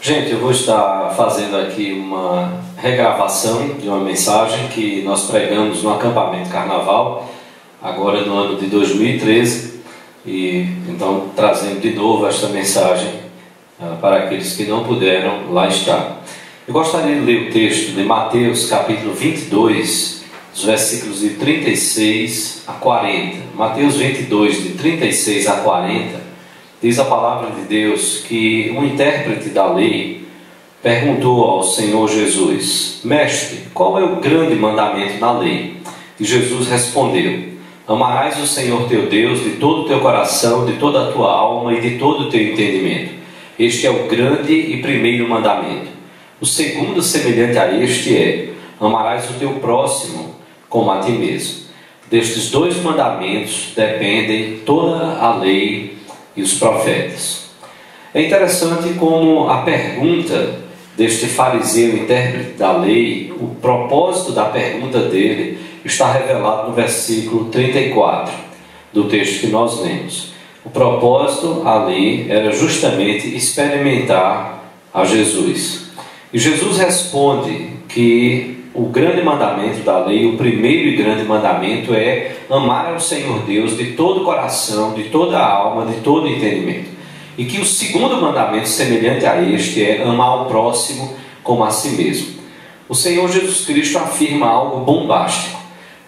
Gente, eu vou estar fazendo aqui uma regravação de uma mensagem que nós pregamos no acampamento Carnaval, agora no ano de 2013, e então trazendo de novo esta mensagem para aqueles que não puderam lá estar. Eu gostaria de ler o texto de Mateus capítulo 22, os versículos de 36 a 40. Mateus 22, de 36 a 40. Diz a palavra de Deus que um intérprete da lei perguntou ao Senhor Jesus: Mestre, qual é o grande mandamento na lei? E Jesus respondeu: Amarás o Senhor teu Deus de todo o teu coração, de toda a tua alma e de todo o teu entendimento. Este é o grande e primeiro mandamento. O segundo, semelhante a este, é: amarás o teu próximo como a ti mesmo. Destes dois mandamentos dependem toda a lei e os profetas. É interessante como a pergunta deste fariseu intérprete da lei, o propósito da pergunta dele está revelado no versículo 34 do texto que nós lemos. O propósito ali era justamente experimentar a Jesus. E Jesus responde que o grande mandamento da lei, o primeiro e grande mandamento é amar ao Senhor Deus de todo o coração, de toda a alma, de todo o entendimento. E que o segundo mandamento, semelhante a este, é amar o próximo como a si mesmo. O Senhor Jesus Cristo afirma algo bombástico.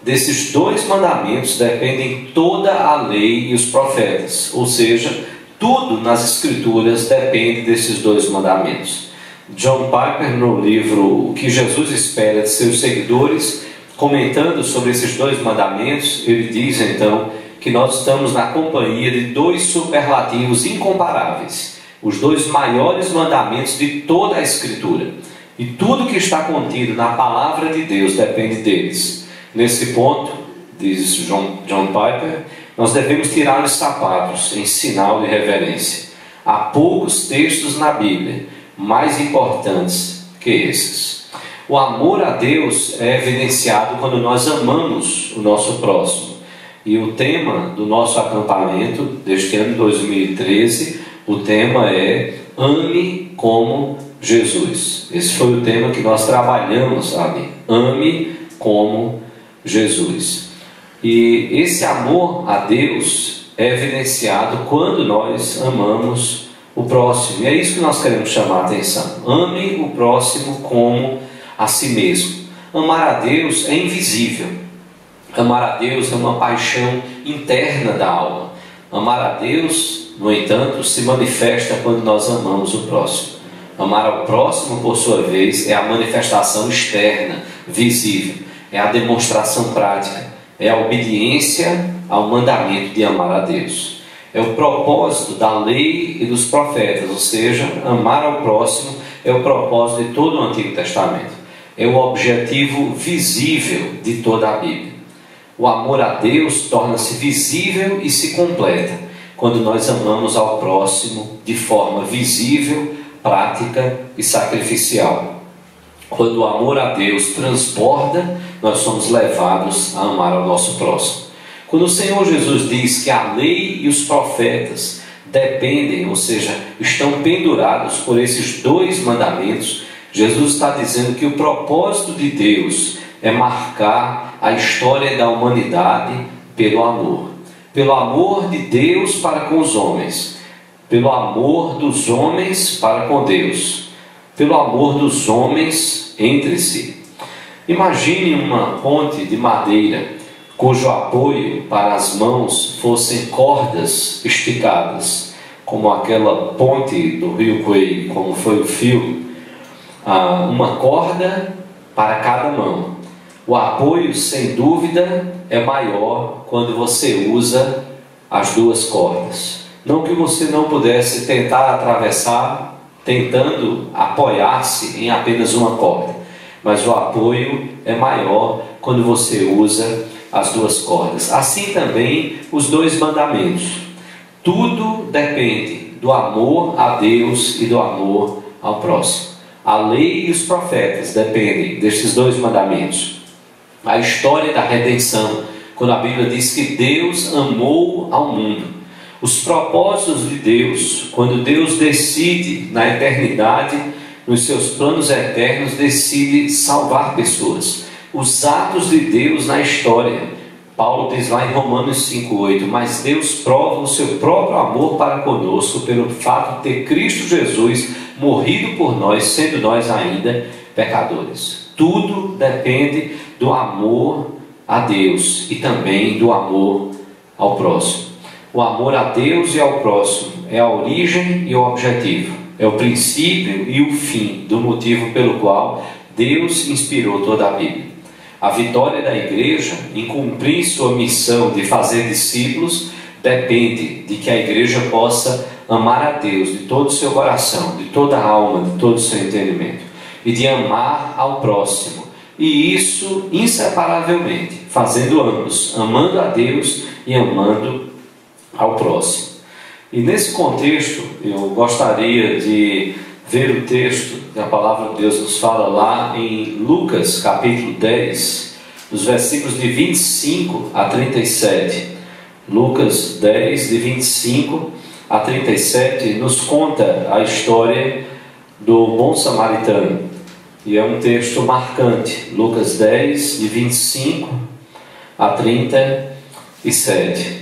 Desses dois mandamentos dependem toda a lei e os profetas. Ou seja, tudo nas Escrituras depende desses dois mandamentos. John Piper, no livro O que Jesus espera de seus seguidores, comentando sobre esses dois mandamentos, ele diz então que nós estamos na companhia de dois superlativos incomparáveis, os dois maiores mandamentos de toda a Escritura, e tudo que está contido na palavra de Deus depende deles. Nesse ponto, diz John Piper, nós devemos tirar os sapatos em sinal de reverência. Há poucos textos na Bíblia mais importantes que esses. O amor a Deus é evidenciado quando nós amamos o nosso próximo. E o tema do nosso acampamento deste ano 2013, o tema é Ame como Jesus. Esse foi o tema que nós trabalhamos ali. Ame como Jesus. E esse amor a Deus é evidenciado quando nós amamos o próximo. E é isso que nós queremos chamar a atenção. Ame o próximo como a si mesmo. Amar a Deus é invisível. Amar a Deus é uma paixão interna da alma. Amar a Deus, no entanto, se manifesta quando nós amamos o próximo. Amar ao próximo, por sua vez, é a manifestação externa, visível. É a demonstração prática. É a obediência ao mandamento de amar a Deus. É o propósito da lei e dos profetas, ou seja, amar ao próximo é o propósito de todo o Antigo Testamento. É o objetivo visível de toda a Bíblia. O amor a Deus torna-se visível e se completa quando nós amamos ao próximo de forma visível, prática e sacrificial. Quando o amor a Deus transborda, nós somos levados a amar ao nosso próximo. Quando o Senhor Jesus diz que a lei e os profetas dependem, ou seja, estão pendurados por esses dois mandamentos, Jesus está dizendo que o propósito de Deus é marcar a história da humanidade pelo amor. Pelo amor de Deus para com os homens, pelo amor dos homens para com Deus, pelo amor dos homens entre si. Imagine uma ponte de madeira cujo apoio para as mãos fossem cordas esticadas, como aquela ponte do Rio Coelho, como foi o fio, uma corda para cada mão. O apoio, sem dúvida, é maior quando você usa as duas cordas. Não que você não pudesse tentar atravessar, tentando apoiar-se em apenas uma corda, mas o apoio é maior quando você usa as duas cordas. Assim também os dois mandamentos. Tudo depende do amor a Deus e do amor ao próximo. A lei e os profetas dependem destes dois mandamentos. A história da redenção, quando a Bíblia diz que Deus amou ao mundo. Os propósitos de Deus, quando Deus decide na eternidade, nos seus planos eternos, decide salvar pessoas. Os atos de Deus na história. Paulo diz lá em Romanos 5,8: mas Deus prova o seu próprio amor para conosco pelo fato de ter Cristo Jesus morrido por nós, sendo nós ainda pecadores. Tudo depende do amor a Deus e também do amor ao próximo. O amor a Deus e ao próximo é a origem e o objetivo, é o princípio e o fim do motivo pelo qual Deus inspirou toda a Bíblia. A vitória da igreja em cumprir sua missão de fazer discípulos depende de que a igreja possa amar a Deus de todo o seu coração, de toda a alma, de todo o seu entendimento, e de amar ao próximo, e isso inseparavelmente, fazendo ambos, amando a Deus e amando ao próximo. E nesse contexto eu gostaria de ver o texto que a palavra de Deus nos fala lá em Lucas capítulo 10, dos versículos de 25 a 37. Lucas 10, de 25 a 37, nos conta a história do bom samaritano. E é um texto marcante. Lucas 10, de 25 a 37.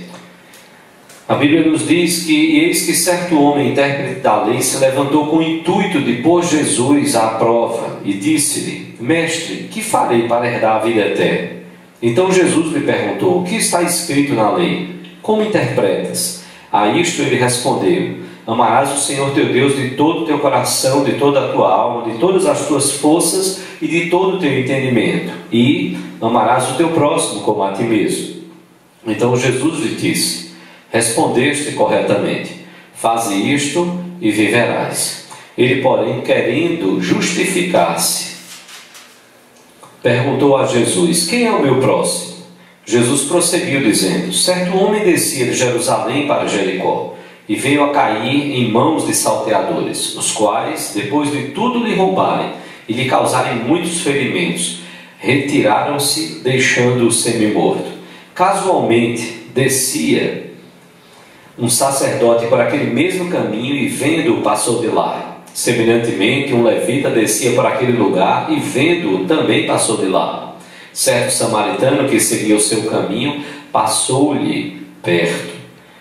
A Bíblia nos diz que: e eis que certo homem, intérprete da lei, se levantou com o intuito de pôr Jesus à prova, e disse-lhe: mestre, que farei para herdar a vida eterna? Então Jesus lhe perguntou: o que está escrito na lei? Como interpretas? A isto ele respondeu: amarás o Senhor teu Deus de todo o teu coração, de toda a tua alma, de todas as tuas forças e de todo o teu entendimento, e amarás o teu próximo como a ti mesmo. Então Jesus lhe disse: respondeste corretamente, faze isto e viverás. Ele, porém, querendo justificar-se, perguntou a Jesus: quem é o meu próximo? Jesus prosseguiu dizendo: certo homem descia de Jerusalém para Jericó, e veio a cair em mãos de salteadores, os quais, depois de tudo lhe roubarem e lhe causarem muitos ferimentos, retiraram-se, deixando-o semi-morto. Casualmente descia um sacerdote por aquele mesmo caminho, e vendo-o passou de lá. Semelhantemente, um levita descia por aquele lugar, e vendo-o também passou de lá. Certo samaritano que seguia o seu caminho passou-lhe perto,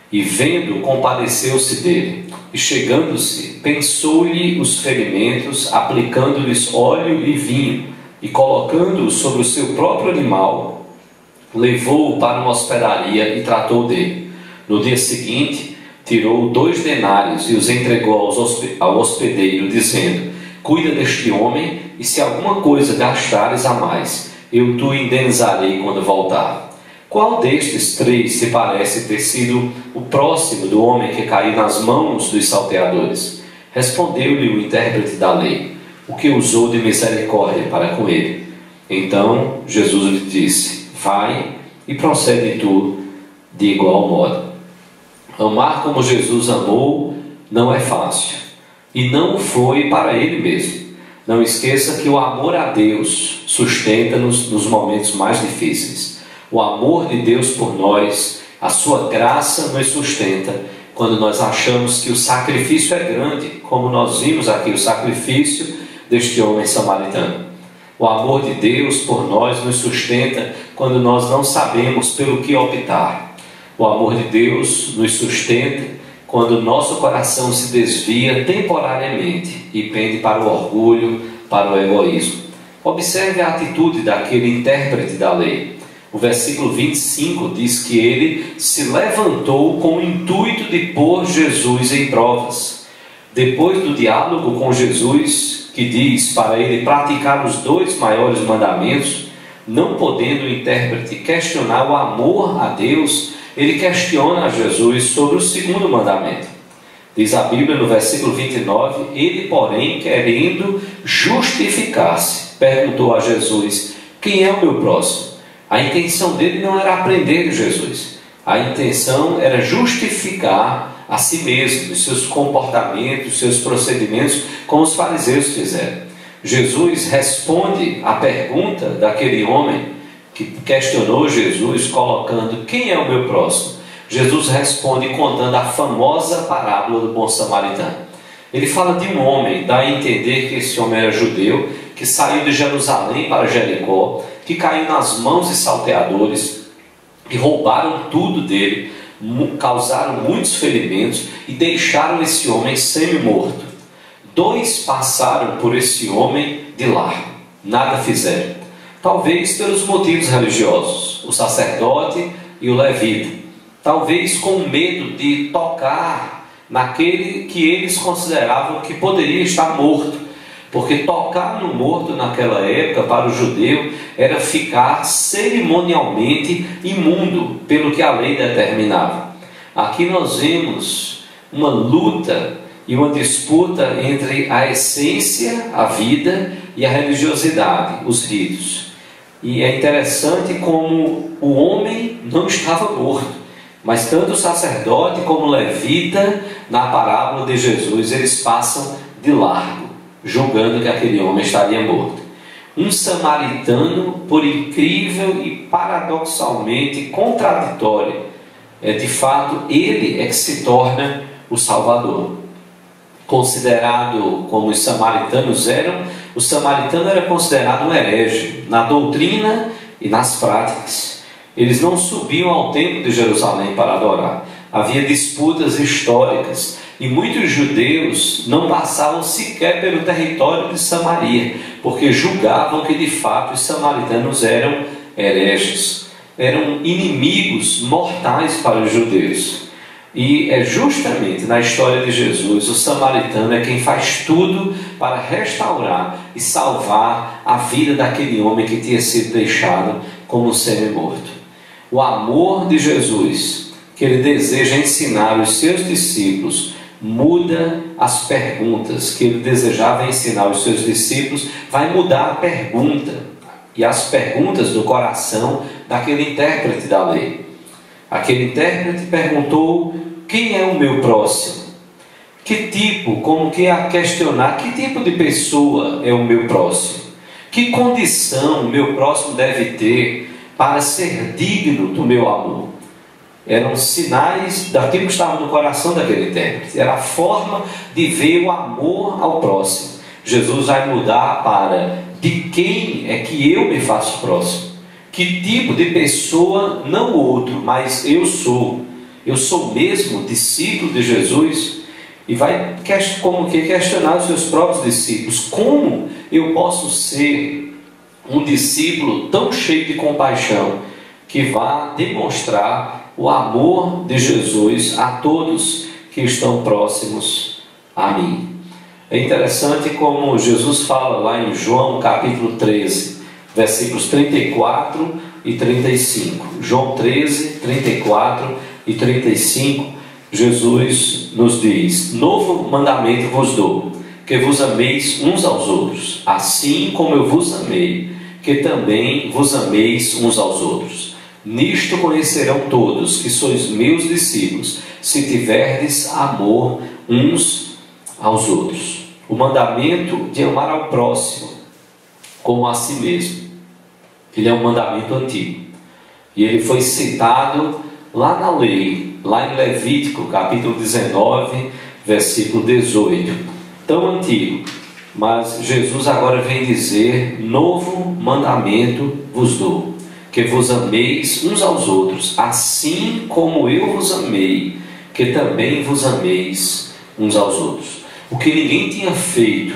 e vendo, compadeceu-se dele, e chegando-se, pensou-lhe os ferimentos, aplicando-lhes óleo e vinho, e colocando-o sobre o seu próprio animal, levou-o para uma hospedaria e tratou dele. No dia seguinte, tirou 2 denários e os entregou ao hospedeiro, dizendo: cuida deste homem, e se alguma coisa gastares a mais, eu te indenizarei quando voltar. Qual destes 3 se parece ter sido o próximo do homem que caiu nas mãos dos salteadores? Respondeu-lhe o intérprete da lei, o que usou de misericórdia para com ele. Então Jesus lhe disse: vai e procede tu de igual modo. Amar como Jesus amou não é fácil, e não foi para ele mesmo. Não esqueça que o amor a Deus sustenta-nos nos momentos mais difíceis. O amor de Deus por nós, a sua graça nos sustenta quando nós achamos que o sacrifício é grande, como nós vimos aqui o sacrifício deste homem samaritano. O amor de Deus por nós nos sustenta quando nós não sabemos pelo que optar. O amor de Deus nos sustenta quando o nosso coração se desvia temporariamente e pende para o orgulho, para o egoísmo. Observe a atitude daquele intérprete da lei. O versículo 25 diz que ele se levantou com o intuito de pôr Jesus em provas. Depois do diálogo com Jesus, que diz para ele praticar os 2 maiores mandamentos, não podendo o intérprete questionar o amor a Deus, ele questiona a Jesus sobre o 2º mandamento. Diz a Bíblia no versículo 29, ele, porém, querendo justificar-se, perguntou a Jesus: quem é o meu próximo? A intenção dele não era aprender de Jesus. A intenção era justificar a si mesmo, os seus comportamentos, os seus procedimentos, como os fariseus fizeram. Jesus responde à pergunta daquele homem que questionou Jesus, colocando: quem é o meu próximo? Jesus responde contando a famosa parábola do bom samaritano. Ele fala de um homem, dá a entender que esse homem era judeu, que saiu de Jerusalém para Jericó, que caiu nas mãos de salteadores, que roubaram tudo dele, causaram muitos ferimentos e deixaram esse homem semi-morto. 2 passaram por esse homem de largo, nada fizeram. Talvez pelos motivos religiosos, o sacerdote e o levita. Talvez com medo de tocar naquele que eles consideravam que poderia estar morto. Porque tocar no morto naquela época, para o judeu, era ficar cerimonialmente imundo, pelo que a lei determinava. Aqui nós vemos uma luta e uma disputa entre a essência, a vida, e a religiosidade, os ritos. E é interessante como o homem não estava morto, mas tanto o sacerdote como o levita, na parábola de Jesus, eles passam de largo, julgando que aquele homem estaria morto. Um samaritano, por incrível e paradoxalmente contraditório, de fato, ele é que se torna o Salvador. Considerado como os samaritanos eram, o samaritano era considerado um herege na doutrina e nas práticas. Eles não subiam ao templo de Jerusalém para adorar. Havia disputas históricas e muitos judeus não passavam sequer pelo território de Samaria, porque julgavam que de fato os samaritanos eram hereges, eram inimigos mortais para os judeus. E é justamente na história de Jesus, o samaritano é quem faz tudo para restaurar e salvar a vida daquele homem que tinha sido deixado como semi-morto. O amor de Jesus, que ele deseja ensinar os seus discípulos, muda as perguntas que ele desejava ensinar aos seus discípulos, vai mudar a pergunta e as perguntas do coração daquele intérprete da lei. Aquele intérprete perguntou: quem é o meu próximo? Que tipo, como que a questionar, que tipo de pessoa é o meu próximo? Que condição o meu próximo deve ter para ser digno do meu amor? Eram sinais daquilo que estava no coração daquele intérprete. Era a forma de ver o amor ao próximo. Jesus vai mudar para: de quem é que eu me faço próximo? Que tipo de pessoa, não o outro, mas eu sou? Eu sou mesmo discípulo de Jesus? E vai como que questionar os seus próprios discípulos: como eu posso ser um discípulo tão cheio de compaixão que vá demonstrar o amor de Jesus a todos que estão próximos a mim? É interessante como Jesus fala lá em João capítulo 13, versículos 34 e 35. João 13, 34 e 35, Jesus nos diz: novo mandamento vos dou, que vos ameis uns aos outros, assim como eu vos amei, que também vos ameis uns aos outros. Nisto conhecerão todos que sois meus discípulos, se tiverdes amor uns aos outros. O mandamento de amar ao próximo como a si mesmo, ele é um mandamento antigo, e ele foi citado lá na lei, lá em Levítico capítulo 19, versículo 18. Tão antigo, mas Jesus agora vem dizer: novo mandamento vos dou, que vos ameis uns aos outros, assim como eu vos amei, que também vos ameis uns aos outros. O que ninguém tinha feito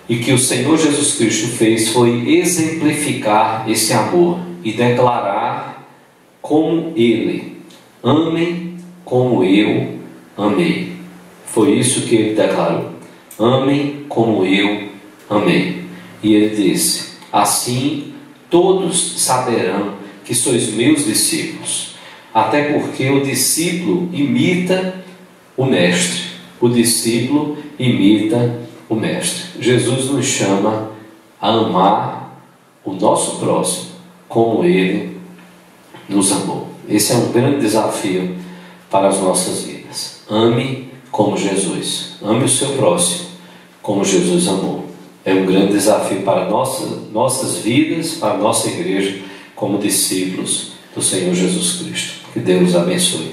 e que o Senhor Jesus Cristo fez foi exemplificar esse amor e declarar como Ele: amem como eu amei. Foi isso que Ele declarou: amem como eu amei. E Ele disse: assim todos saberão que sois meus discípulos, até porque o discípulo imita o mestre. O discípulo imita o mestre. Jesus nos chama a amar o nosso próximo como Ele nos amou. Esse é um grande desafio para as nossas vidas. Ame como Jesus. Ame o seu próximo como Jesus amou. É um grande desafio para nossas vidas, para a nossa igreja, como discípulos do Senhor Jesus Cristo. Que Deus abençoe.